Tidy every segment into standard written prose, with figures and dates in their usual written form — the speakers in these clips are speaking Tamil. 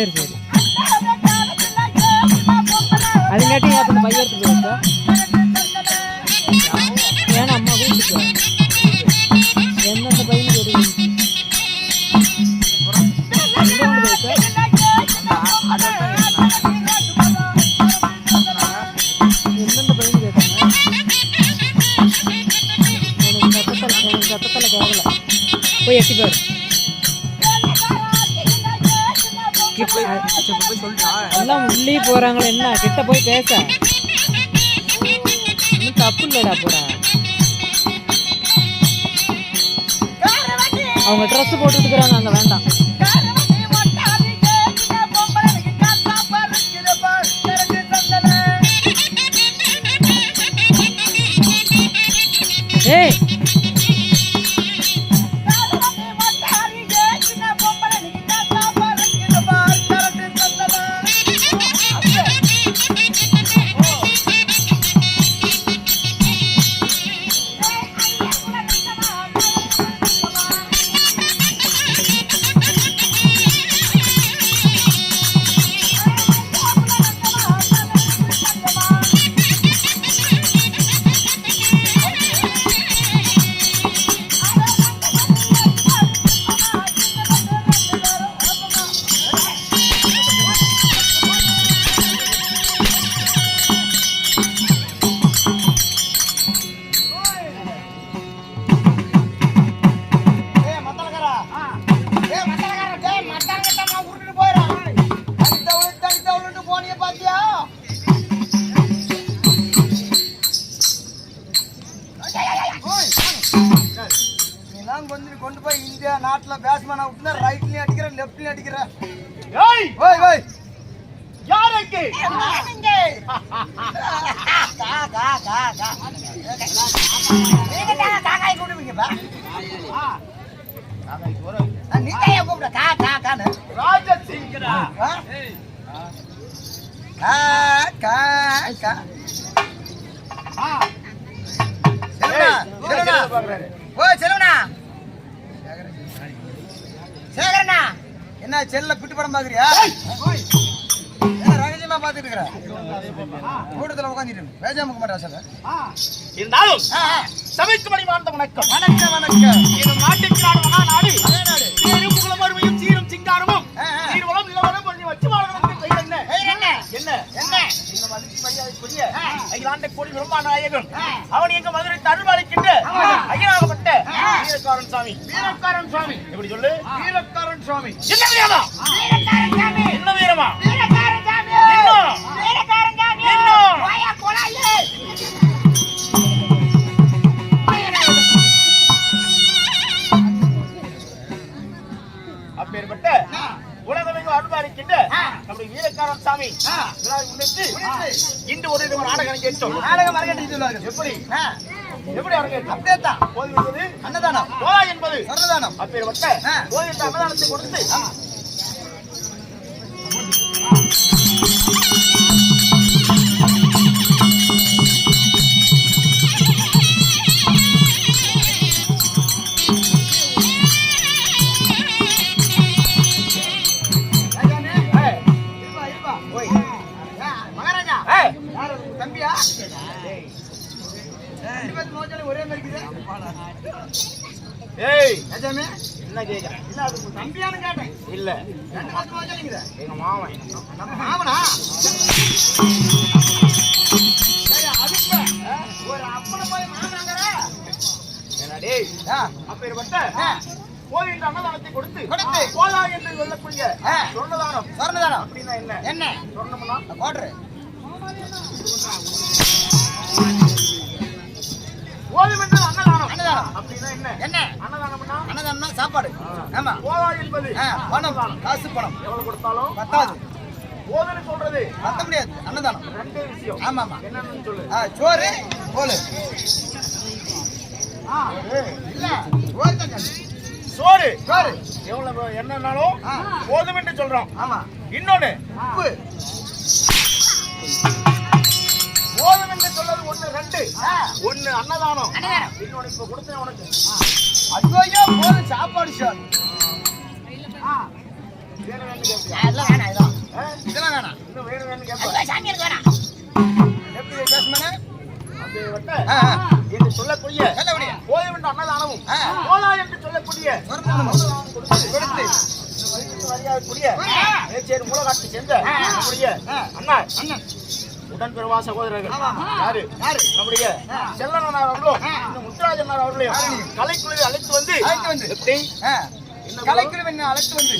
சரி சரி. அதுங்காட்டி அப்போ பைய எடுத்து போயிருக்கா ஏன்னா அம்மா கூப்பிட்டு எந்தெந்த பையனு கேட்டு எந்தெந்த பையனு கேட்டாங்க எனக்கு சத்தத்தில் கேட்கல. போய் எட்டி பாரு. எல்லாம் உள்ளே போறாங்களே என்ன கிட்ட போய் பேச தப்பு இல்லடா போடா. அவங்க ட்ரெஸ் போட்டுட்டு இருக்கிறாங்க அங்க வேண்டாம். ஏய் கொண்டு போய் இந்தியா நாட்டுல பேட்ஸ்மேன் அவுட்னா ரைட்லயும் அடிக்கிற லெஃப்ட்லயும் அடிக்கிற. ஓய் ஓய் யாருக்கு நீங்க காக்காய் கூடுவீங்க பா. காக்காய் போற நீங்க ஏன் கூப்பிட காக்கான்னு ராஜசிங்கரா. கா சேகரண்ணா என்ன செல்ல பிட்டு படம் பாக்குறியா? ரகசியமா பாத்துட்டு இருக்கிற கூட்டத்துல உட்காந்துட்டு பேசாம மாட்டா இருந்தாலும் சபைக்கு மணி வாழ்ந்த வணக்கம். வணக்கம் வணக்கம். இது நாட்டுக்கு நாடு மகாநாடு. அதே நாடு சீரும் புகழும் வறுமையும் சீரும் சிங்காரமும் சீர்வளம் நிலவரம் பண்ணி வச்சு வாழ்வதற்கு என்ன என்ன என்ன என்ன இந்த மாதிரி பையாவுக்குரிய அகிலாண்ட கோடி பிரம்மாநாயகன் அவன் எங்க மதுரை தருவாளிக்கின்ற ஐயனாகப்பட்ட வீரக்காரன் சாமி. வீரக்காரன் சாமி எப்படி சொல்லு? வீரக்காரன் சாமி. என்ன வீரமா? வீரக்காரன் சாமி. என்ன வீரமா? வீரக்காரன் சாமி. இன்னும் வீரக்காரன் சாமி. இன்னும் வாயா கொலாயே. அப்பேற்பட்ட உலகமெங்கும் அனுபவிக்கின்ற நம்முடைய வீரக்காரன் சாமி முன்னிட்டு இன்று ஒரு நாடகம் கேட்டோம். நாடகம் அரங்கேற்றி சொல்வார்கள். எப்படி எப்படி அரங்கேற்றம்? அப்படியே தான். கோயில் என்பது அன்னதானம், கோவா என்பது அன்னதானம். அப்பேற்பட்ட கோயில் அன்னதானத்தை கொடுத்து தம்பியா ஒரே மாதிரி என்ன கேட்கிறேன்? இல்ல அது தம்பியானு கேட்டேன். இல்ல எங்க மாமன். நம்ம மாமனா? ஒரு அப்பனை போய் மாமனாங்கிற என்னடே? அப்பேற்பட்ட கோயில் அன்னதானத்தை கொடுத்து கோலா என்று சொல்லக்கூடிய சொர்ணதானம். சொர்ணதானம் அப்படின்னா என்ன? என்ன சொர்ணம்னா கோட்ரு கோதுமென்று அன்னதானம். அன்னதானம் அப்படின்னா என்ன? என்ன அன்னதானம்னா? அன்னதானம்னா சாப்பாடு. ஆமா. கோவா என்பது பணம், காசு பணம் எவ்வளவு கொடுத்தாலும் பத்தாது. கோதுன்னு சொல்றது பத்த முடியாது. அன்னதானம் ரெண்டே விஷயம். ஆமா ஆமா. என்னன்னு சொல்லு? சோறு கோலு. இல்ல சோறு தான். சோறு சோறு எவ்வளவு என்னன்னாலும் கோதுமென்று சொல்றோம். ஆமா. இன்னொன்னு உப்பு. கோதும் என்று சொல்றது ஒண்ணு ரெண்டு. ஒண்ணு அன்னதானம், இன்னொன்னு இப்ப கொடுத்தேன் உனக்கு. ஐயோ போதும் சாப்பாடு சார். அதெல்லாம் வேணாம். இதெல்லாம் வேணாம். இன்னும் வேணும் கேட்பேன். சாமி எனக்கு வேணாம். எப்படி பேசுமானே? என்று சொல்லக்கூடிய போதும் என்ற அன்னதானமும் போதா என்று சொல்லக்கூடிய கொடுத்து மரியாதைக்குரிய மேச்சேரி மூலகாட்டை சேர்ந்த நம்முடைய அண்ணா உடன் பெறுவா சகோதரர்கள் யாரு நம்முடைய செல்லனார் அவர்களும் இந்த முத்துராஜனார் அவர்களையும் கலைக்குழுவை அழைத்து வந்து எப்படி கலைக்குழுவை அழைத்து வந்து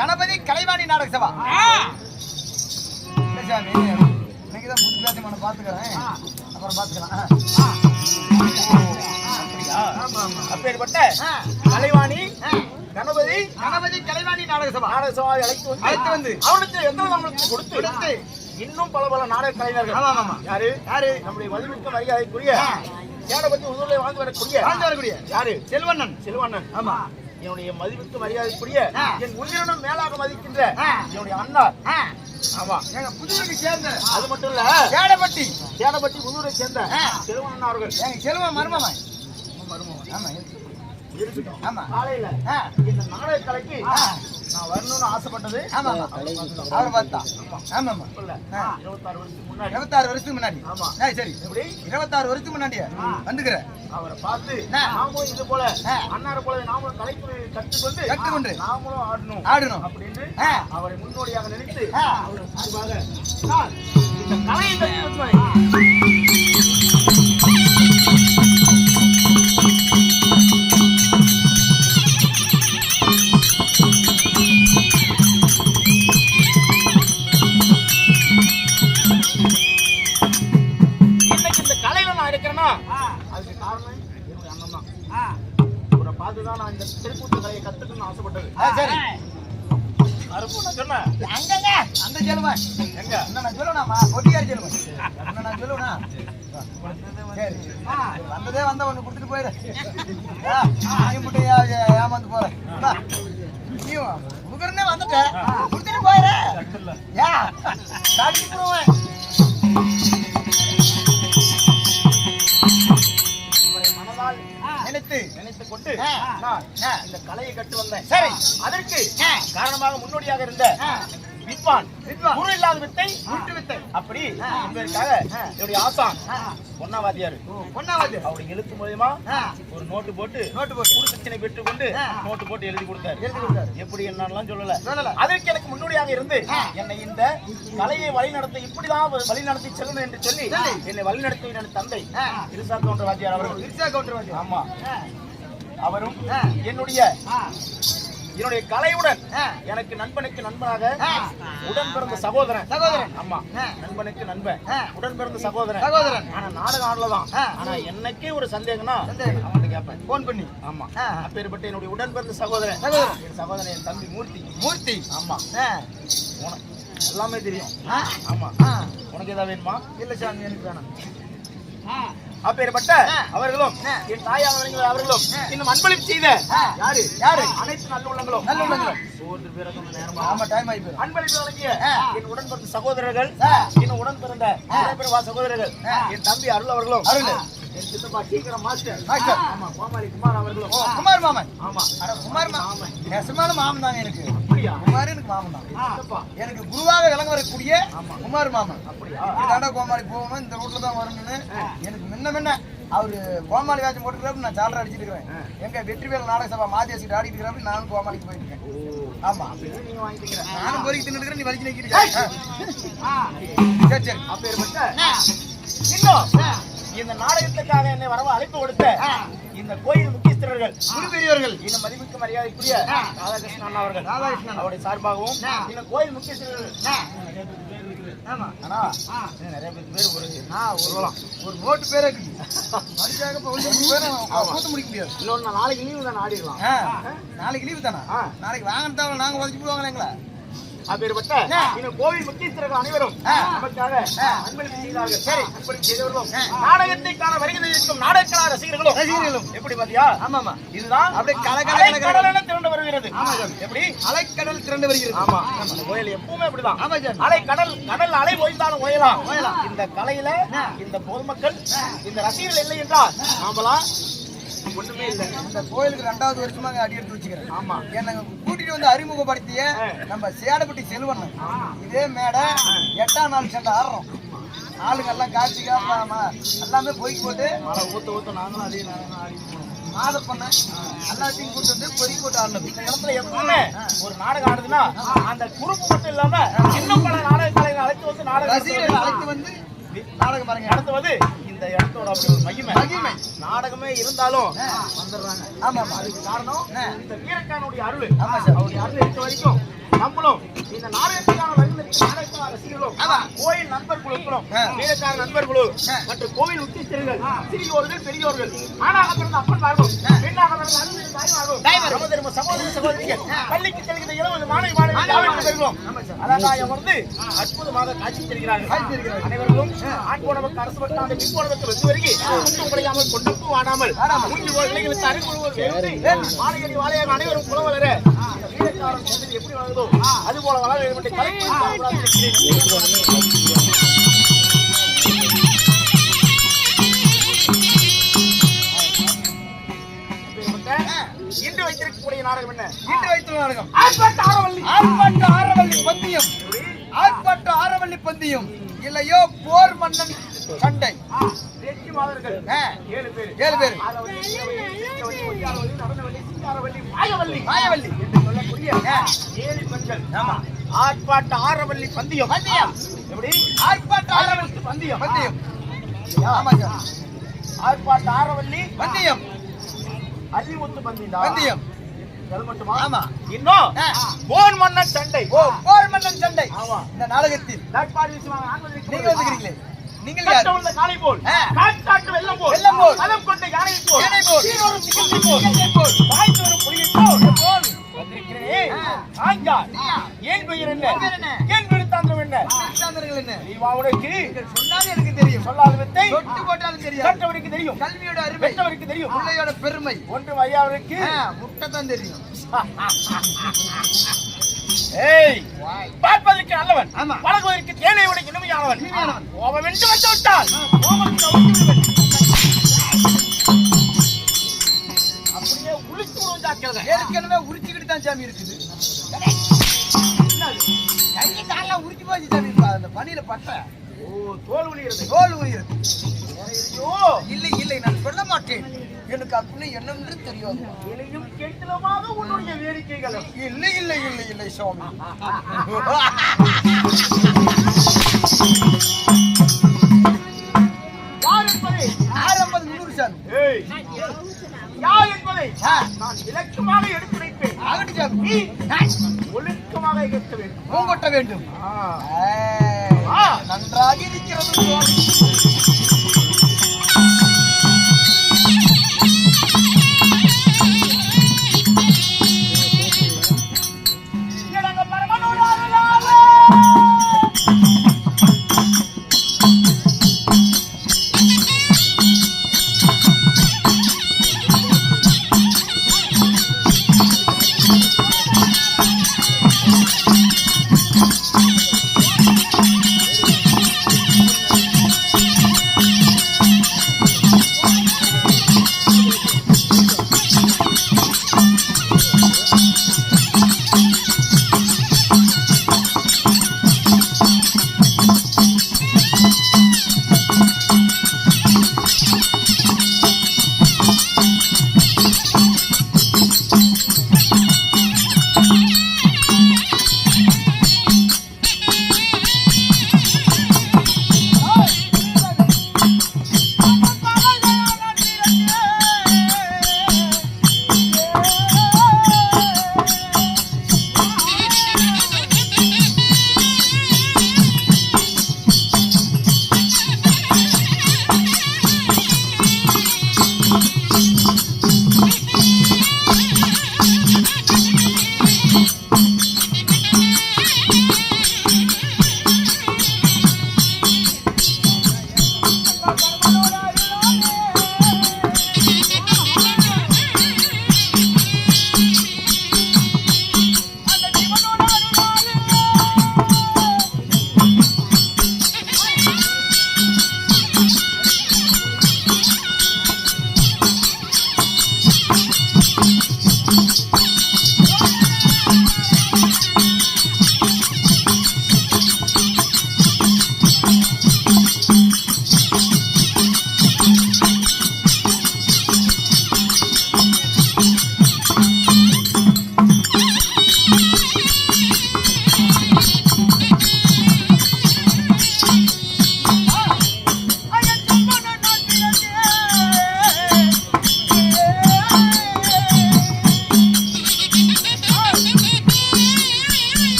கணபதி கலைவாணி நாடக சபா இன்னைக்குதான் புது பேச பாத்துக்கிறேன் அப்புறம் பாத்துக்கலாம். அப்பேற்பட்ட கலைவாணி கணபதி கலைவாணி நாடக சபா அழைத்து வந்து அவனுக்கு எந்த நம்மளுக்கு கொடுத்து இன்னும் பல நாடக கலைஞர்கள் யாரு நம்முடைய மதிமிக்க மரியாதைக்குரிய சேடபத்தி உதவியை வாழ்ந்து வரக்கூடிய யாரு செல்வண்ணன் ஆமா என்னுடைய மதிப்புக்கு மரியாதைக்குரிய என் உயிரினும் மேலாக மதிக்கின்ற என்னுடைய அண்ணா ஆமா எங்க புதூருக்கு சேர்ந்த அது மட்டும் இல்ல சேடபட்டி புதூரை சேர்ந்த செல்வண்ணன் அவர்கள் செல்வன் மருமமா ஆமா இருக்கட்டும். ஆமா காலையில இந்த நாடக கலைக்கு நான் வரணும்னு ஆசைப்பட்டது. ஆமா அவர் பார்த்தா. ஆமா 26 வருஷத்துக்கு முன்னாடி. ஆமா சரி எப்படி 26 வருஷத்துக்கு முன்னாடி வந்துக்கிறேன். அவரை பார்த்து நாமும் இது போல அண்ணாரை போல நாமும் கலைக்கு கற்றுக்கொண்டு நாமளும் ஆடணும் அப்படின்னு அவரை முன்னோடியாக நினைத்து அவர் சார்பாக இந்த கலையை கற்றுக்கொண்டு அதுக்கு காரணம் என்னுடைய அண்ணன் தான். அவரை பார்த்துதான் நான் இந்த திருப்பூத்து கலையை கத்துக்கணும்னு ஆசைப்பட்டது. சரி சொன்னேன் அந்த செல்வன் எங்க நான் சொல்லுவேனாமா கொட்டியார் செல்வன் நான் சொல்லுவேனா சரி வந்ததே வந்த ஒண்ணு கொடுத்துட்டு போயிரு ஏமாந்து போறேன் உனக்குறனே வந்துட்டேன் கொடுத்துட்டு போயிரு போவேன் நினைத்து கொண்டு இந்த கலையை கட்டு வந்தேன். சரி அதற்கு காரணமாக முன்னோடியாக இருந்த வித்வான் குரு இல்லாத வித்தை அப்படி என்பதற்காக என்னுடைய ஆசான் பொன்னாவாதியார் அவருடைய எழுத்து மூலமா ஒரு நோட்டு போட்டு குரு சக்தியை பெற்றுக் கொண்டு நோட்டு போட்டு எழுதி கொடுத்தார். எப்படி என்னெல்லாம் சொல்லல. அதற்கு எனக்கு முன்னோடியாக இருந்து என்னை இந்த கலையை வழிநடத்த இப்படிதான் வழிநடத்தி செல்லணும் என்று சொல்லி என்னை வழிநடத்தி என் தந்தை இருசா கவுண்டர் வாத்தியார் அவர்கள். ஆமா அவரும் என்னுடைய கலையுடன் எனக்கு நண்பனுக்கு நண்பனாக உடன் பிறந்த சகோதரன். ஆமா நண்பனுக்கு நண்பன் உடன் பிறந்த சகோதரன். ஆனா நாடகம் ஆடலதான். ஆனா என்னக்கே ஒரு சந்தேகம்னா அவன்கிட்ட கேட்பேன் போன் பண்ணி. ஆமா அப்பேற்பட்ட என்னுடைய உடன் பிறந்த சகோதரன் என் சகோதரன் என் தம்பி மூர்த்தி. ஆமா எல்லாமே தெரியும். ஆமா உனக்கு ஏதாவது வேணுமா? இல்ல சாமி எனக்கு வேணாம். அப்பேற்பட்ட அவர்களும் என் தாயாக அவர்களும் இன்னும் அன்பளிப்பு செய்த யாரு அனைத்து நல்ல உள்ளங்களும் அன்பளிப்பு வழங்கிய என் உடன் பிறந்த சகோதரர்கள் என் உடன் பிறந்த சகோதரர்கள் என் தம்பி அருள் அவர்களும் என் சித்தப்பா சீக்கிரம் மாஸ்டர் ஆமா கோமாளி குமார் அவர்களும் குமார் மாமன். ஆமா குமார் மாமன் நெசமான மாமன் தாங்க எனக்கு. அப்படியா? குமார் எனக்கு மாமன் தான். எனக்கு குருவாக விளங்க வரக்கூடிய குமார் மாமன். அப்படியா? கோமாளி போகணும் இந்த ரூட்ல தான் வரணும்னு எனக்கு முன்ன அவரு கோமாளி வேஷம் போட்டுக்கிறாரு. நான் சாலரை அடிச்சிட்டு இருக்கிறேன். எங்க வெற்றிவேல் நாடக சபா மாதேசிட்டு ஆடிட்டு இருக்கிறாரு. நானும் கோமாளிக்கு போயிட்டு இருக்கேன். ஆமா நீங்க வாங்கிக்கிறேன். நானும் பொறிக்கு தின்னு நீ வலிச்சு நிக்கிறீங்க. சரி அப்பேற்பட்ட இன்னும் இந்த நாடகத்துக்காக என்னை வரவ அழைப்பு கொடுத்த இந்த கோயில் முக்கியஸ்தர்கள் குரு பெரியவர்கள் இந்த மதிப்புக்கு மரியாதைக்குரிய ராதாகிருஷ்ணன் அவர்கள் அவருடைய சார்பாகவும் இந்த கோயில் முக்கியஸ்தர்கள் நிறைய பேர் ஒரு நோட்டு பேரே முடிக்க முடியாது. இன்னொன்னு நாளைக்கு லீவு தான் ஆடிடலாம். நாளைக்கு லீவு தானே? நாளைக்கு வாங்கினதால நாங்க உதவி போடுவாங்களே எங்களை. அப்பேற்பட்ட இந்த கோவில் முக்கியஸ்தர்கள் அனைவரும் நமக்காக அன்பளிப்பு செய்தார்கள். சரி அன்பளிப்பு செய்தவர்களும் நாடகத்தை காண வருகை இருக்கும் நாடகக்கலா ரசிகர்களும் எப்படி பாத்தியா? ஆமாமா இதுதான் அப்படியே கலகலகலகலன திரண்டு வருகிறது. எப்படி அலைக்கடல் திரண்டு வருகிறது. ஆமா இந்த கோயில் எப்பவுமே அப்படிதான். அலை கடல் அலை ஓய்ந்தாலும் ஓயலாம். இந்த கலையில இந்த பொதுமக்கள் இந்த ரசிகர்கள் இல்லை என்றால் நாமலாம் ஒண்ணுமே இல்ல. இந்த கோயிலுக்கு 2வது வருஷமாக அடி எடுத்து வச்சுக்கிறேன். ஆமா. என்னை கூட்டிட்டு வந்து அறிமுகப்படுத்திய நம்ம சேடப்பட்டி செல்வன். இதே மேடை 8ஆம் நாள் சண்டை ஆடுறோம். ஆளுங்க எல்லாம் கார்த்திகா எல்லாமே போய் போட்டு மழை ஊத்த நாங்களும் அதே ஆடி மாத பண்ண எல்லாத்தையும் கூட்டு வந்து பொறி போட்டு ஆடணும். இந்த இடத்துல எப்பவுமே ஒரு நாடகம் ஆடுதுன்னா அந்த குரூப் மட்டும் இல்லாம இன்னும் பல நாடக கலைஞர்கள் அழைத்து வந்து ரசிகர்கள் அழைத்து வந்து நாடகம் பாருங்க நடத்துவது இந்த இடத்தோட அப்படி ஒரு மகிமை. நாடகமே இருந்தாலும் வந்துடுறாங்க. ஆமா ஆமா. அதுக்கு காரணம் இந்த வீரக்கானுடைய அருள். ஆமா சார். அவருடைய அருள் இருக்க வரைக்கும் நம்மளும் இந்த நாடகத்துக்கான நாடகத்துக்கான ரசிகர்களும் கோயில் நண்பர் குழுக்களும் வீரக்கார நண்பர் குழு மற்றும் கோவில் உத்திஸ்தர்கள் சிறியோர்கள் பெரியோர்கள் ஆணாக பிறந்த அப்பன்மார்களும் பெண்ணாக பிறந்த அன்பு தாய்மார்களும் சகோதர சகோதரிகள் பள்ளிக்கு செல்கிற இளவல் மாணவிகளும் அழகாக வந்து அற்புதமாக காட்சி தருகிறார்கள். அனைவர்களும் ஆண் போனவருக்கு அரசு பட்டாண்டு பின் போனவருக்கு வெற்றி வருகி குற்றம் குறையாமல் கொண்டப்பு வாடாமல் மூன்று விளைகளுக்கு அறிவுறுவர் மாலையடி வாழையாக அனைவரும் குல வளர வீரக்காரன் எப்படி வளர்ந்தோ அது போல வளர வேண்டும் என்று இன்று வைத்திருக்கக்கூடிய நாடகம் என்ன? இன்று வைத்திருக்க நாடகம் ஆர்ப்பாட்ட ஆரவல்லி பந்தயம். ஆர்ப்பாட்ட ஆரவல்லி பந்தயம் இல்லையோ போர் மன்னன் சண்டை. வெற்றி மாதர்கள் 7 பேர். 7 பேர். மாயவல்லி என்று சொல்லக்கூடிய 7 பெண்கள். ஆமா. ஆர்ப்பாட்ட ஆரவல்லி பந்தயம். எப்படி? ஆர்ப்பாட்ட ஆரவல்லி பந்தயம். ஆமா சார். ஆர்ப்பாட்ட ஆரவல்லி பந்தயம். அள்ளிமுத்து பந்தயம். அது மட்டுமா? ஆமா. இன்னும் போர் மன்னன் சண்டை. போர் மன்னன் சண்டை. ஆமா. இந்த நாடகத்தில் நீங்க வந்துக்கிறீங்களே, நீங்கள் யார்? கட்டவுள்ள காளை போல், காட்டாற்று வெள்ளம் போல், மதம் கொண்ட யானை போல், சீரோரும் சிங்கத்தை போல், வாய்ந்தோரும் புலியை போல் வந்திருக்கிறேன். ஆஞ்சா, ஏன் பெயர் என்ன? ஏன் விழுத்தாந்திரம் என்ன? விழுத்தாந்திரங்கள் என்ன? உனக்கு சொன்னாலும் எனக்கு தெரியும். சொல்லாத வித்தை தொட்டு போட்டாலும் தெரியும். கற்றவருக்கு தெரியும். கல்வியோட அருமை பெற்றவருக்கு தெரியும். பிள்ளையோட பெருமை ஒன்று ஐயாவிற்கு முட்டை தான் தெரியும். ஏய், பார்ப்பதற்கு நல்லவன், ஆமா, பழகுவதற்கு தேனை விட இனிமையானவன். கோபம் என்று வந்து விட்டால் அப்படியே உளிச்சு விடுவதாக்கிறது. ஏற்கனவே உரிச்சுக்கிட்டு தான் சாமி இருக்குது. கை காலெல்லாம் உரிச்சு போச்சு சாமி. அந்த பனியில பட்ட தோல் உரிகிறது. இல்லை இல்லை, நான் சொல்ல மாட்டேன். எனக்கு அப்படி என்னென்று தெரியாது. இலையும் கெட்டலமாக உன்னுடைய வேடிக்கைகள். இல்லை இல்லை இல்லை இல்லை சுவாமி. யார் என்பதை 650 சாமி. யார் என்பதை நான் விளக்கமாக எடுத்துரைப்பேன். ஆகட்டும் சாமி. ஒழுக்கமாக இருக்க வேண்டும். பூங்கொட்ட வேண்டும். நன்றாக இருக்கிறது சுவாமி.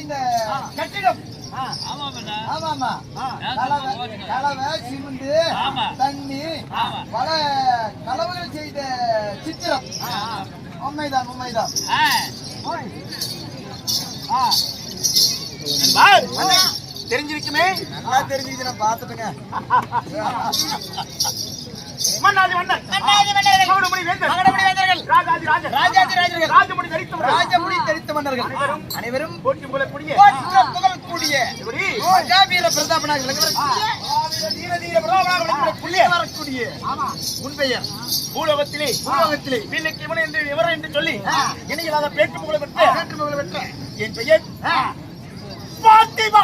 இந்த கட்டிடம் ஆமாமா கலவை சிமெண்ட் தண்ணி பல கலவைகள் செய்த சித்திரம் உண்மைதான் உண்மைதான் தெரிஞ்சிருக்குமே தெரிஞ்சுக்கிட்டு நான் பார்த்துட்டுங்க மன்னாதி மன்னர் மகுடமுடி வேந்தர்கள் ராஜாதி ராஜர்கள் ராஜமுடி தரித்த மன்னர்கள் அனைவரும் போற்றி புகழக்கூடிய மகாவீர பிரதாபனாக வரக்கூடிய முன்பெயர் பூலோகத்திலே பின்னுக்கு இவன் என்று இவர் என்று சொல்லி இணையில்லாத பேட்டு புகழ பெற்ற என் பெயர் பாத்திமா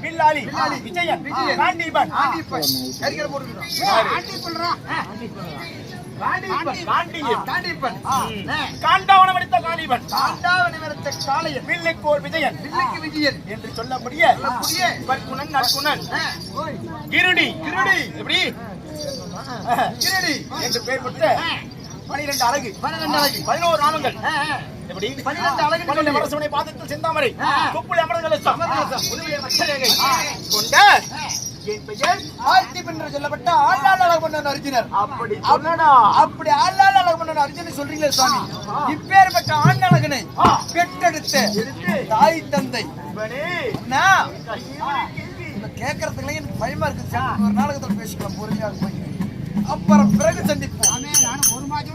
பில்லாளி விஜயன் காண்டீபன் காண்டாவனமடித்த காண்டீபன் காண்டாவனமடித்த காளையன் வில்லுக்கு ஒரு விஜயன் என்று சொல்லக்கூடிய பற்குணன் நற்குணன் கிருடி எப்படி கிருடி என்று பெயர் பெற்ற 12 அழகு 11 நாமங்கள் எப்படி 12 அழகு வரசவனை பாதத்தில் செந்தாமரை கொப்புளை அமரகலசம் கொண்ட என் பெயர் பார்த்திபன் என்று சொல்லப்பட்ட ஆண்டாள் அழகுமன்னன் அர்ஜுனர் அப்படி ஆண்டாள் அழகுமன்னன் அர்ஜுனன் சொல்றீங்களே சுவாமி இப்பேற்பட்ட ஆண்டழகனை பெற்றெடுத்த தாய் தந்தை கேட்கறதுக்குள்ள எனக்கு பயமா இருக்கு ஒரு நாடகத்துல பேசிக்கலாம் பொறுமையாக போய் அப்புறம் பிறகு சந்திப்போம் ஒரு மாதம்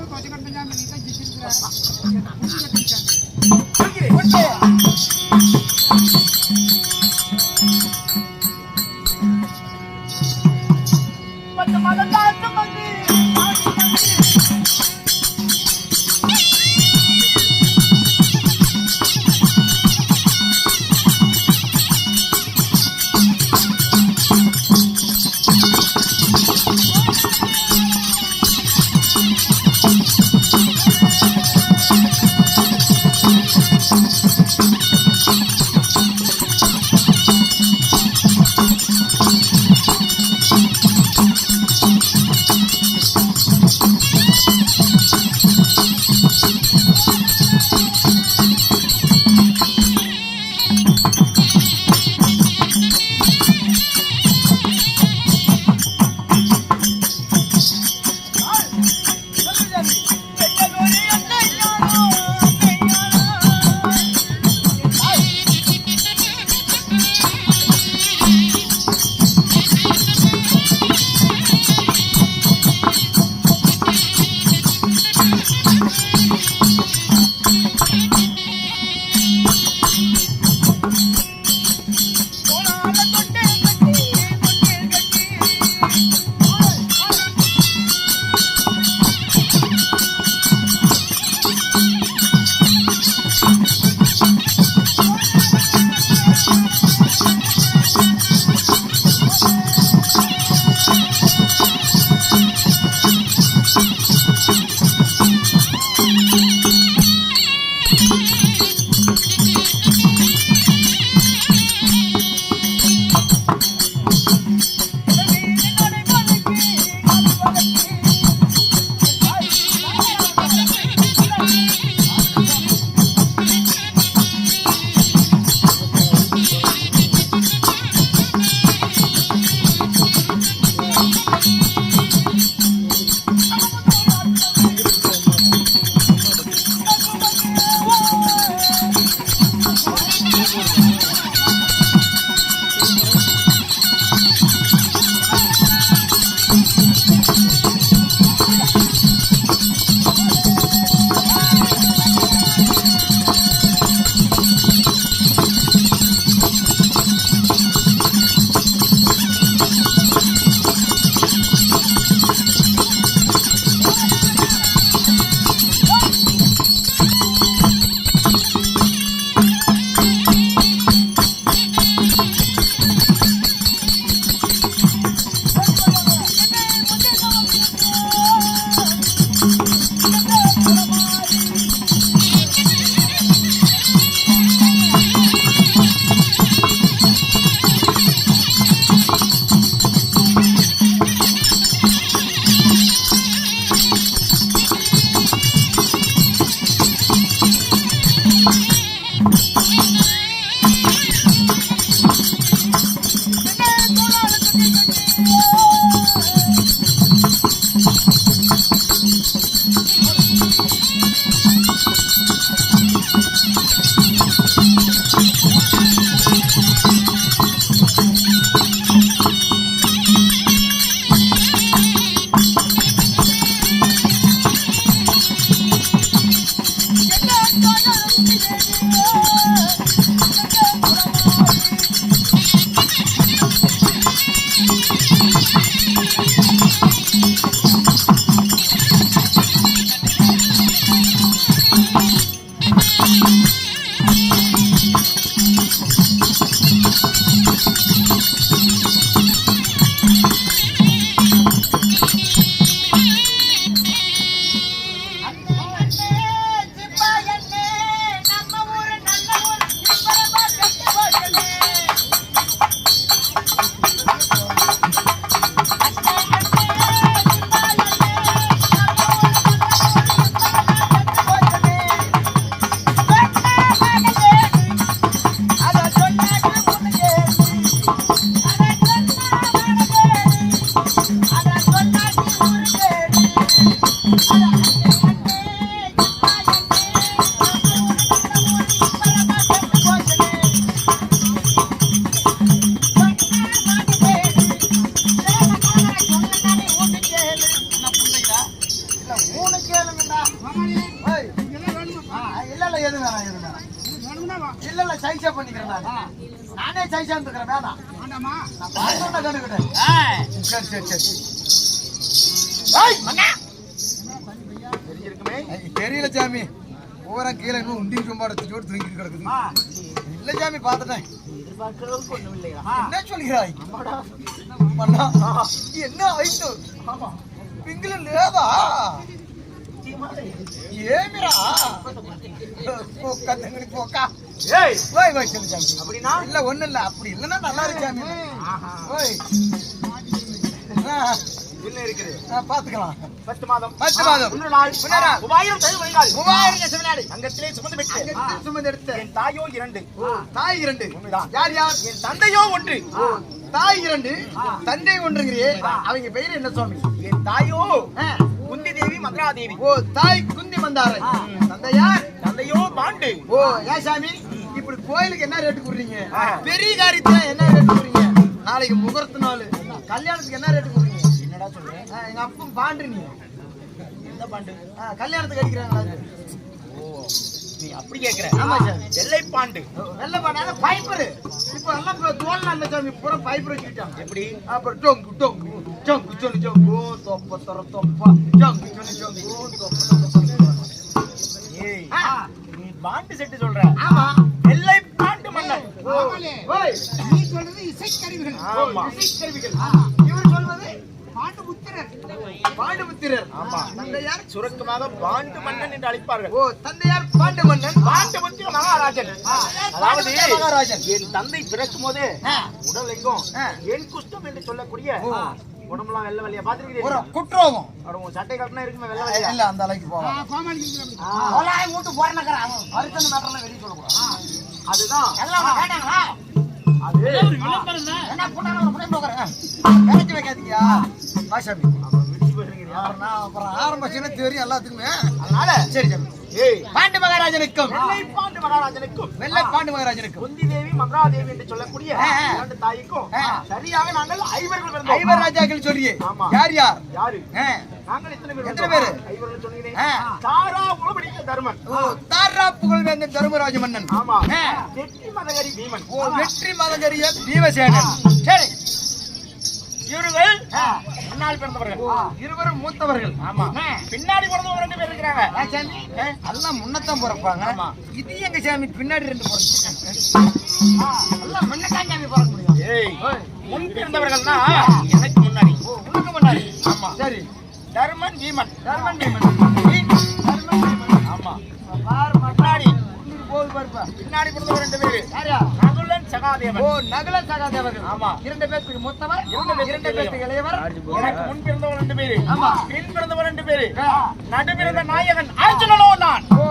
அதெல்லாம் எது வேணாம் எது வேணாம். இல்ல இல்ல சைஸா பண்ணிக்கிறேன் நானே சைஸா இருந்துக்கிறேன் வேணாம். நான் பார்த்தோன்னா கண்டுக்கிட்டேன். சரி சரி சரி. தெரிஞ்சிருக்குமே. தெரியல சாமி. பூரா கீழே இன்னும் உண்டி சும்மாடு தூங்கிட்டு கிடக்குது. இல்ல சாமி பார்த்துட்டேன். என்ன சொல்கிறாய் மன்னா? என்ன ஆயிட்டு பிங்கில லேதா ஏமிரா போக்கா தங்கடி போக்கா. ஏய் ஓய் ஓய் சொல்லு சாமி. அப்படினா இல்ல ஒண்ணு இல்ல. அப்படி இல்லன்னா நல்லா இருக்கு சாமி. ஓய் என்ன இருக்குது? பாத்துக்கலாம். 10 மாதம் 10 மாதம் முன்னொரு நாள் 3000 தழுவு வைகால் 3000 செவினாடி அங்கத்திலே சுமந்து பெற்று சுமந்து எடுத்த என் தாயோ 2 தாய் 2 உண்மைதான். யார் யார்? என் தந்தையோ 1 தாய் 2 தந்தை 1ங்கறியே. அவங்க பேரு என்ன சுவாமி? என் தாயோ குந்தி தேவி மதுரா தேவி. ஓ தாய் குந்தி மந்தாரை. தந்தையார்? தந்தையோ பாண்டு. ஓ ஏன் சாமி இப்படி கோயிலுக்கு என்ன ரேட்டு குடுறீங்க? பெரிய காரியத்துக்கு என்ன ரேட்டு குடுறீங்க? நாளைக்கு முகூர்த்த நாள் கல்யாணத்துக்கு என்ன ரேட்டு குடுறீங்க? என்னடா சொல்ற? எங்க அப்பன் பாண்டு. நீ என்ன பாண்டு? கல்யாணத்துக்கு அடிக்கிறாங்களா? ஓ நீ அப்படி கேக்குற? ஆமா சார். வெள்ளை பாண்டு. வெள்ளை பாண்டு பைப்பர். இப்போ எல்லாம் தோல்ல இல்ல சாமி பூரா பைப்பர் வச்சுக்கிட்டாங்க. எப்படி? அப்புறம் டொங்கு டொங்கு டொங்கு சொல்லு டொங்கு தொப்ப தர தொப்ப டொங்கு சொல்லு டொங்கு தொப்ப தர. ஏய் நீ பாண்டு செட்டு சொல்ற? ஆமா வெள்ளை பாண்டு மன்னன். ஓய் நீ சொல்றது இசைக்கருவிகள். ஆமா இசைக்கருவிகள். இவர் சொல்வது பாண்டுபுத்திரர். பாண்டுபுத்திரர். ஆமா. தந்தையார் சுருக்கமாக பாண்டு மன்னன் என்று அழைப்பார்கள். ஓ தந்தையார் பாண்டு மன்னன். பாண்டுபுத்திர மகாராஜன். அதாவது மகாராஜன். என் தந்தை பிறக்கும் போது உடல் எங்கும் என் குஷ்டம் என்று சொல்லக்கூடிய உடம்புலாம் வெள்ளை வெள்ளையா பாத்துருக்கீங்க. குற்றோகம் உன் சட்டை கட்டினா இருக்குமே வெள்ளை வெள்ளையா. இல்ல அந்த அளவுக்கு போவா. கோலாய் மூட்டு போறனக்கறாங்க. அரிசன மேட்டர்ல வெளிய சொல்ல கூடாது. அதுதான் எல்லாம் கேட்டாங்களா? அது என்ன புண்ணாங்க புண்ணை போகறேன். கரெக்ட் வைக்காதீங்க. வாசாமி விட்டு போறீங்க. அப்புறம் ஆரம்பிச்சுன்னா தெரியும் எல்லாத்துக்குமே. அதனால சரி சாமி. ஏய் பாண்டு மகாராஜனுக்கும் வெள்ளை பாண்டு மகாராஜனுக்கும் வெள்ளை பாண்டு மகாராஜனுக்கும் குந்தி தேவி மதுரா தேவி என்று சொல்லக்கூடிய இரண்டு தாய்க்கும் சரியாக நாங்கள் ஐவர்கள் பிறந்தோம். ஐவர் ராஜாக்கள் சொல்றியே. ஆமா. யார் யார்? யாரு? ஆ. நாங்கள் எத்தனை பேர்? எத்தனை பேரு? ஐவர்கள் சொன்னீங்களே. ஆ. தாரா குலபடித்த தருமன். ஓ தாரா புகழ்வேந்தன் தருமராஜ மன்னன். ஆமா. ஆ. வெற்றி மதகரி பீமன். ஓ வெற்றி மதகரிய பீமசேனன். சரி இவர்கள் முன்னாள் பிறந்தவர்கள். இருவரும் மூத்தவர்கள். ஆமா. பின்னாடி பிறந்தவங்க 2 பேர் இருக்காங்க. எல்லாம் முன்னத்தான் பிறப்பாங்க. ஆமா. இது எங்க சாமி பின்னாடி 2 பிறப்பாங்க. எல்லாம் முன்னதான் சாமி பிறக்க முடியும். ஏய் முன் பிறந்தவர்கள்னா எனக்கு முன்னாடி. ஓ உனக்கு முன்னாடி. ஆமா. சரி தர்மன் பீமன். தர்மன் பீமன். ஆமா. பார் முன்னாடி போது பாருப்பா. பின்னாடி பிறந்தவங்க 2 பேரு. யாரா? நகுலன் சகாதேவன். ஓ நகுல சகாதேவர்கள். ஆமா. 2 பேருக்கு மூத்தவர், 2 பேருக்கு இளையவர். எனக்கு முன் பிறந்தவங்க 2 பேரு. ஆமா. பின் பிறந்தவங்க 2 பேரு. நடு பிறந்த நாயகன் அர்ஜுனனோ நான். ஓ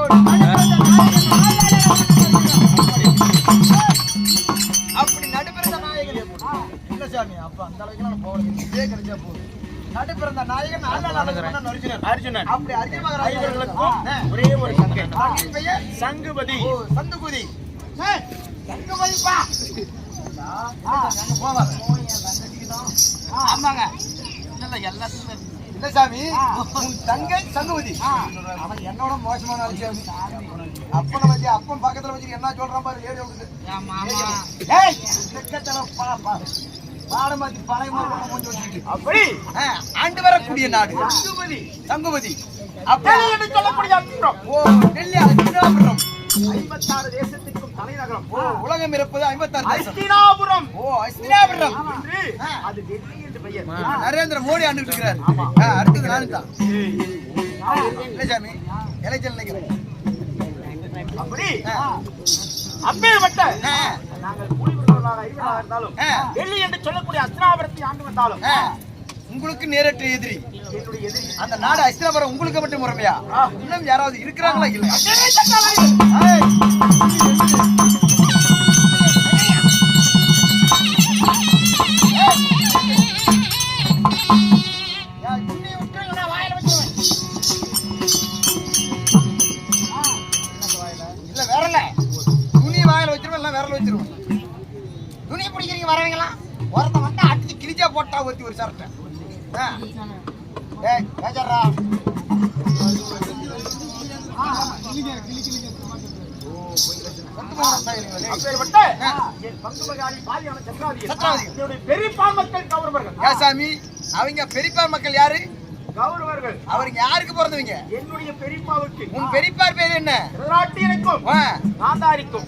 அப்படி நடுபிறந்த நாயகன். இல்ல சாமி அப்ப அந்த அளவுக்கு நான் போகல. இதே கிடைச்சா போதும். நடுபிறந்த நாயகன் அர்ஜுனன். அப்படி அர்ஜுன மகாராஜா ஐவர்களுக்கும் ஒரே ஒரு தங்கை. அவரின் பெயர் சங்குபதி. ஓ சந்துகுதி. சங்குபதிப்பா. போவாங்க. ஆமாங்க. இல்ல எல்லாத்துக்கும் இல்ல சாமி உன் தங்கை சங்குபதி. அவன் என்னோட மோசமான ஆளு சாமி. அப்பனை வச்சு அப்பன் பக்கத்துல வச்சு என்ன சொல்றான் பாரு. ஏறி விடுது. ஏய் செக்கத்தல பாடமாத்தி பழைய மாதிரி கொஞ்சம் வச்சுட்டு அப்படி ஆண்டு வரக்கூடிய நாடு சங்குபதி. சங்குபதி. அப்படி என்று சொல்லக்கூடிய அப்புறம் ஓ டெல்லி அஸ்தினாபுரம். 56 தேசத்திற்கும் தலைநகரம். ஓ உலகம் இருப்பது 56 தேசம். அஸ்தினாபுரம். ஓ அஸ்தினாபுரம். என்று அது டெல்லி என்று பெயர். நரேந்திர மோடி ஆண்டு இருக்கிறார். அடுத்தது நானும் தான். இல்ல சாமி எலெக்ஷன் நினைக்கிறேன். அப்படி அப்பேற்பட்ட நாங்கள் கூலிபுரர்களாக ஐவராக இருந்தாலும் டெல்லி என்று சொல்லக்கூடிய அஸ்தினாபுரத்தை ஆண்டு வந்தாலும் உங்களுக்கு நேரற்ற எதிரி என்னுடைய எதிரி அந்த நாடு அஸ்தினாபுரம் உங்களுக்கு மட்டும் முறைமையா? இன்னும் யாராவது இருக்கிறாங்களா? இல்லையா? இல்ல வேறல துணி வாயில வச்சிருவேன். எல்லாம் விரல வச்சிருவேன். துணி பிடிக்கிறீங்க வரவங்களா? ஒருத்தன் வந்து அடிச்சு கிழிச்சா போட்டா ஒருத்தி ஒரு சரட்டை. ஏய் பேஜர்ரா. அப்பேற்பட்ட என் பங்கு மகாரி பாரியான சக்கராதி என்னுடைய பெரியப்பா மக்கள் கௌரவர்கள். சாமி அவங்க பெரியப்பா மக்கள் யாரு? கௌரவர்கள். அவருக்கு யாருக்கு பிறந்தவங்க? என்னுடைய பெரியப்பாவுக்கு. உன் பெரியப்பார் பேர் என்ன? திருதராட்டியனுக்கும் காந்தாரிக்கும்.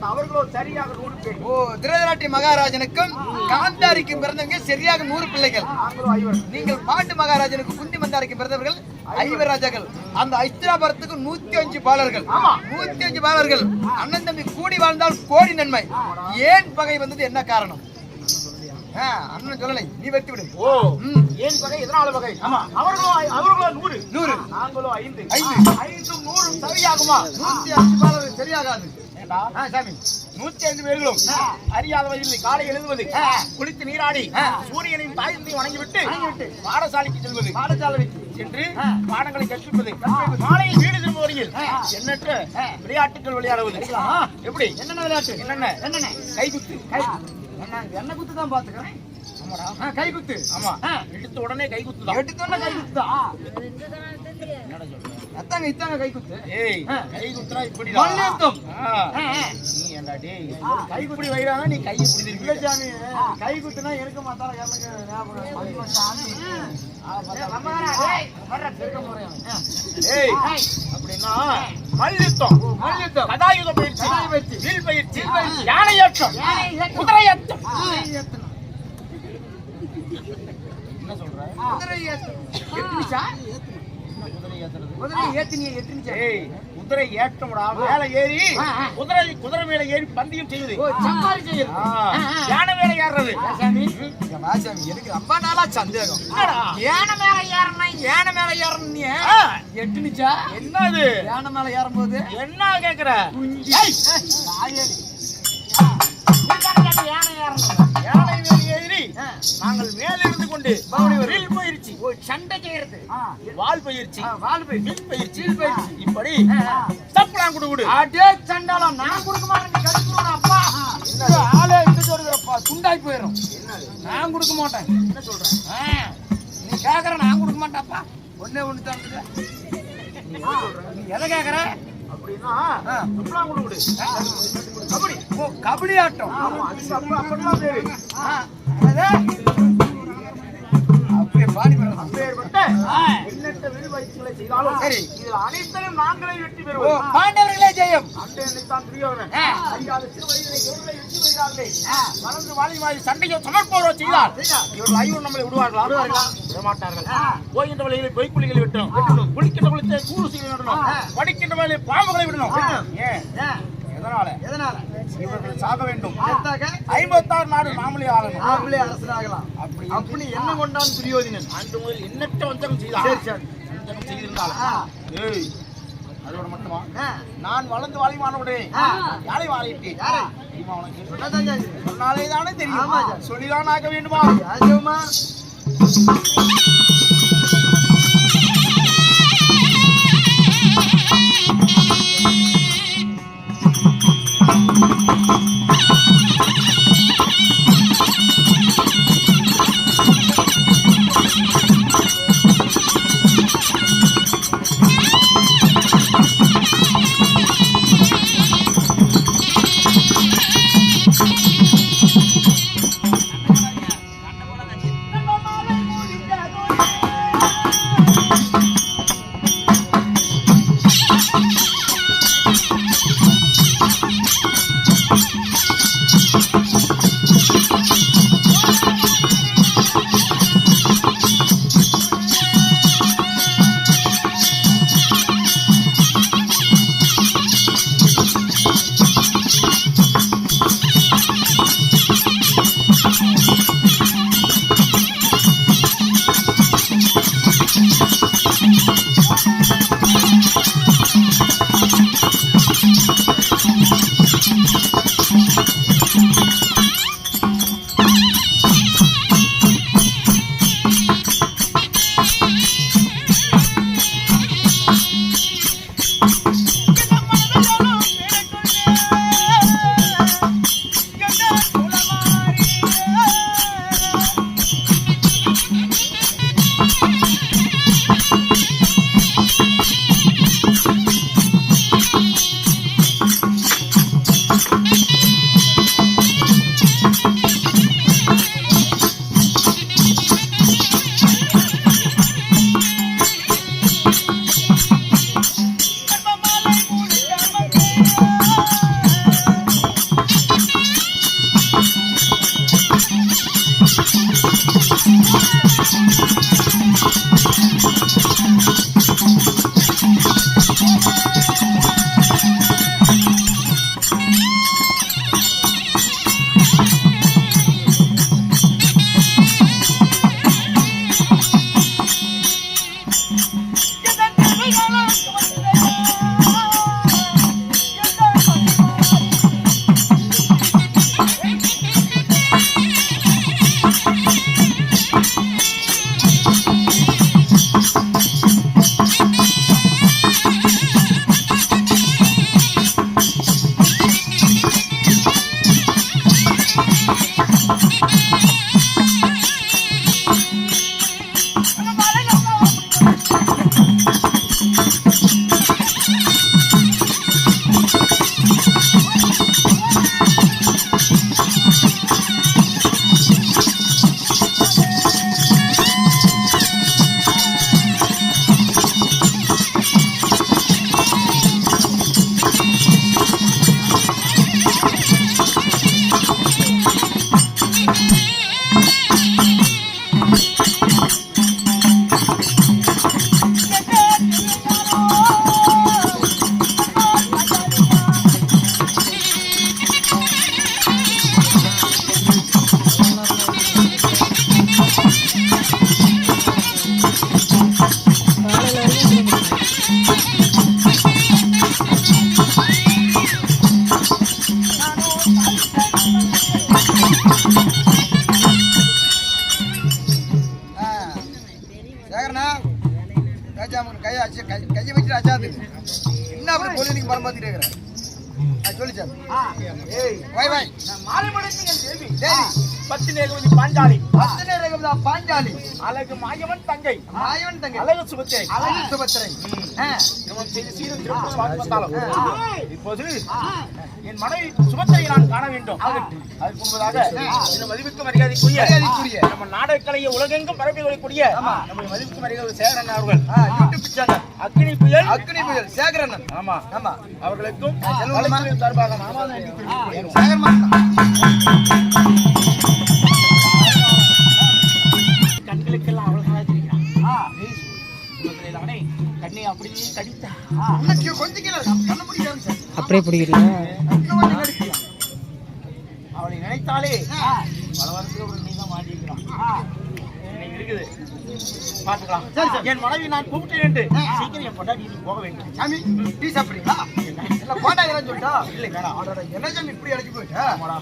அவர்களோ சரியாக 100 பேர். ஓ, திருதராட்டி மகாராஜனுக்கும் காந்தாரிக்கும் பிறந்தவங்க சரியாக 100 பிள்ளைகள். நீங்கள் பாண்டு மகாராஜனுக்கு குந்தி மந்தாரிக்கு பிறந்தவர்கள் 5 ராஜாக்கள். அந்த ஐஸ்திராபுரத்துக்கு 105 பாலர்கள். 105 பாலர்கள். அண்ணன் தம்பி கூடி வாழ்ந்தால் கோடி நன்மை. ஏன் பகை வந்தது, என்ன காரணம்? அண்ணன் சொல்லலை, நீ வெட்டி விடு. ஓ, ஏன் பகை, எதனால பகை? அவர்களோ 100, நாங்களோ 5. 5 100 சரியாகுமா? 105 பாலர்கள் சரியாகாது. சாமி 105 பேர்களும் அறியாத வயதில் காலை எழுதுவது, குளித்து நீராடி சூரியனையும் தாயத்தையும் வணங்கிவிட்டு பாடசாலைக்கு செல்வது, பாடசாலைக்கு சென்று பாடங்களை கற்பிப்பது, மாலையில் வீடு திரும்புவரையில் எண்ணற்ற விளையாட்டுகள் விளையாடுவது. எப்படி? என்னென்ன விளையாட்டு? என்னென்ன? கைகுத்து. என்ன குத்து தான் பாத்துக்கிறேன். கை குத்து. ஆமா, எடுத்த உடனே கை குத்து தான். எடுத்த உடனே கை குத்து. அத்தாங்க இத்தாங்க கை குத்து. ஏய், கை குத்துனா இப்படி மல்யுத்தம். நீ என்னடா டேய், கை குத்தி வைரானா நீ கையை புடிச்சிருக்க. இல்ல சாமி, கை குத்துனா எனக்கு மாத்தால எனக்கு ஞாபகம் சாமி. ஏய், அப்படினா மல்யுத்தம், கதாயுத பயிற்சி, வில் பயிற்சி, யானை ஏற்றம், குதிரை ஏற்றம். என்ன சொல்ற? குதிரை ஏற்றம். எட்டுனிச்சா? குதிரை ஏத்தினியே எட்டுனிச்சா? ஏய், குதிரை ஏற்றம்டா, மேல ஏறி குதிரை மேல ஏறி பந்தயம் செய்யுது. ஓ, சம்பாரி செய்யுது. யானை மேல ஏறுறது. சாமி, இங்க வா சாமி, எனக்கு ரொம்ப நாளா சந்தேகம். என்னடா? யானை மேல ஏறணும் நீ எட்டுனிச்சா? என்னது? யானை மேல ஏறும்போது என்ன கேக்குற? ஏய், யானை மேல ஏறி நாங்கள் மேலிருந்து கொண்டு வில் பயிற்சி, சண்டை செய்யறது, வால் பயிற்சி, வில் பயிற்சி, இப்படி தப்புலாம் குடு. அதே சண்டாலம் நான் கொடுக்க மாட்டேன். கடிச்சுடுவேன் அப்பா. ஆளே இட்டு சொல்றப்பா, துண்டாய் போயிடும். நான் கொடுக்க மாட்டேன். என்ன சொல்றேன்? நீ கேக்குற, நான் கொடுக்க மாட்டேன்ப்பா. ஒண்ணே ஒண்ணு தான். நீ எதை கேக்குற? அப்படின்னா தப்புலாம் குடு. கபடி. ஓ, கபடி ஆட்டம். அப்படிலாம் பேரு. அப்படியே பாடி பண்ணலாம். அப்பேற்பட்ட எண்ணற்ற வில் பயிற்சிகளை செய்தாலும் சரி, இதில் அனைத்தையும் நாங்களே வெற்றி ஓ, பெறுவோம். பாண்டவர்களே ஜெயம். அந்த எண்ணைத்தான் துரியோதனன் அறியாத சிறு வயதிலே இவர்களை வெற்றி பெறுகிறார்களே, வளர்ந்து வாழி சண்டையை சமர்ப்போரோ செய்தார். இவர்கள் 5 நம்மளை விடுவார்களா? விடமாட்டார்கள். போகின்ற வழிகளை பொய்க்குழிகளை விட்டணும், குளிக்கின்ற குளித்தை கூறு செய்ய விடணும், படிக்கின்ற வழியை பாம்புகளை விடணும். ஏன்? எதனால? இவர்கள் சாக வேண்டும். 56 நாடு நாமளே ஆளணும், நாமளே அரசனாகலாம். அப்படி என்ன கொண்டான் துரியோதனன்? அன்று முதல் எண்ணற்ற வஞ்சகம் செய்தார். வஞ்சகம் செய்திருந்தாலும் ஏய், அதோட மட்டுமா நான் வளர்ந்து வாழிமானவுடனே யாரை வாழிட்டேன்? சொன்னாலே தானே தெரியும். சொல்லிதான் ஆக வேண்டுமா? சேகரனா ராஜாமன் கையை வச்சு அச்சாது என்ன அப்படி பொழுதுக்கு பரமாத்திட்டு இருக்கிறேன் சொல்லிச்சார். ஏய் வை வை மாலை மடக்கு என் தேவி தேவி பத்தினி ரேகவதி பாஞ்சாலி பாஞ்சாலி அழகு மாயவன் தங்கை மாயவன் தங்கை அழகு சுபத்திரை அழகு சுபத்திரை இவன் செய்த சீரும் சிறப்பும் பார்த்து வந்தாலும் இப்போது என் மனைவி சுபத்திரையை நான் காண வேண்டும். அதற்கு முன்பதாக இந்த மதிப்புக்கு மரியாதைக்குரிய நம்ம நாடக கலையை உலகெங்கும் பரப்பி வரக்கூடிய நம்ம மதிப்புக்கு மரியாதை சேகரன் அவர்கள் யூடியூப் சேனல் அக்னி புயல் சேகரன் ஆமா ஆமா அவர்களுக்கும் செல்வமா சார்பாக சேகரன் கண்களுக்கெல்லாம் அவ்வளவு தெரிகிறான் கண்ணை அப்படியே கடித்தா அப்படியே பிடிக்கல. அவளை நினைத்தாலே பல வருஷத்துக்கு ஒரு நீங்க மாட்டிக்கிறான் இருக்குது பாத்துக்கலாம். என் மனைவி நான் கூப்பிட்டேன் என்று சீக்கிரம் என் பொண்டாட்டி போக வேண்டும். சாமி டீ சாப்பிடுறீங்களா? இல்ல போட்டாங்கன்னு சொல்லிட்டா இல்லை வேணாம். என்ன சாமி இப்படி அழைச்சி போயிட்டா? ஆமாடா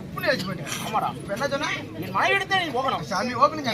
உப்புன்னு அழைச்சி போயிட்டேன். ஆமாடா இப்ப என்ன சொன்னா என் மனைவி எடுத்து நீ போகணும். சாமி ஓகணும்